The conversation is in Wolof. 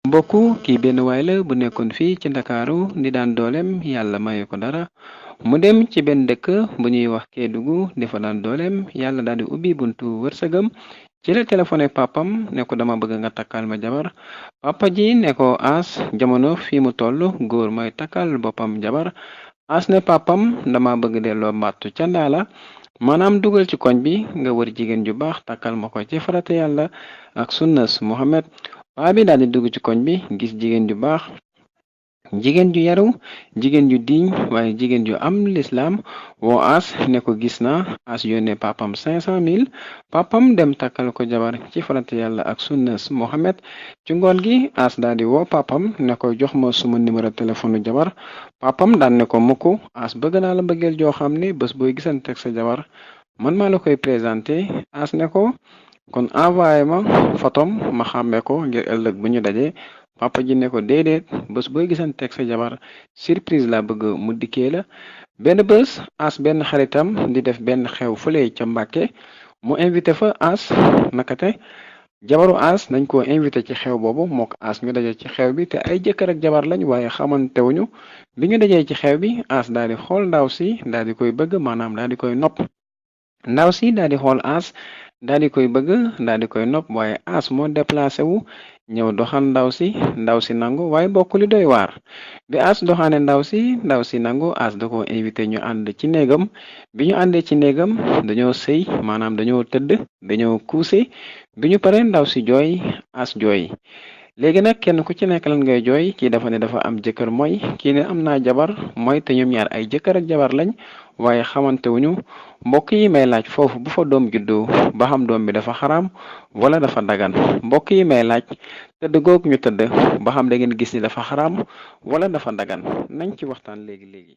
mbokku kii benn waay la bu nekkoon fii ci ndakaaru di daan dooleem yàlla maye ko dara mu dem ci benn dëkk bu ñuy wax Kédougou di fa daan dooleem yàlla daal di ubbi buntu wërsëgam ci la téléphoné papam ne ko dama bëgg nga takkal ma jabar papa ji ne ko as jamono fi mu toll góor mooy takkal boppam jabar as ne papam dama bëgg delloo mbattu ca ndaala maanaam dugal ci koñ bi nga wër jigéen ju baax takkal ma ko ci farate yàlla ak sunnas Muhammad paa bi daal di dugg ci koñ bi gis jigéen ju baax jigéen ju yaru jigéen ju diiñ waaye jigéen ju am lislaam woo as ne ko gis na as yónnee papam 500 000 papam dem takkal ko jabar ci farate yàlla ak sunnas Mohamed ci ngoon gi as daal di woo papam ne ko jox ma suma numéro téléphone jabar papam daan ne ko mukk as bëgg naa la mbëggeel joo xam ne bés booy gisanteeg sa jabar man maa la koy présenté as ne ko kon envoyé ma photom ma xàmme ko ngir ëllëg bu ñu daje papa ji ne ko déedéet bés booy gisanteeg sa jabar surprise la bëgg mu dikkee la benn bés as benn xaritam di def benn xew fële ca Mbàkke mu invité fa as nakate jabaru as nañ ko invité ci xew boobu mook as ñu daje ci xew bi te ay jëkkër ak jabar lañ waaye xamantewuñu bi ñu dajee ci xew bi as daal di xool ndaw si daal di koy bëgg maanaam daal di koy nopp ndaw si daal di xool as daal di koy bëgg daal di koy nopp waaye as moo déplacé wu ñëw doxal ndaw si nangu waaye bokk li doy waar bi as doxaane ndaw si nangu as da ko invité ñu ànd ci néegam bi ñu àndee ci néegam dañoo sëy maanaam dañoo tëdd dañoo kuuse bi ñu pare ndaw si jooy as jooy léegi nag kenn ku ci nekk lan ngay jooy kii dafa ne dafa am jëkkër mooy kii ne am naa jabar mooy te ñoom ñaar ay jëkkër ak jabar lañ waaye xamante wuñu mbokk yi may laaj foofu bu fa doom juddoo ba xam doom bi dafa xaraam wala dafa dagan mbokk yi may laaj tëdd goog ñu tëdd ba xam da ngeen gis ni dafa xaraam wala dafa dagan nañ ci waxtaan léegi léegi.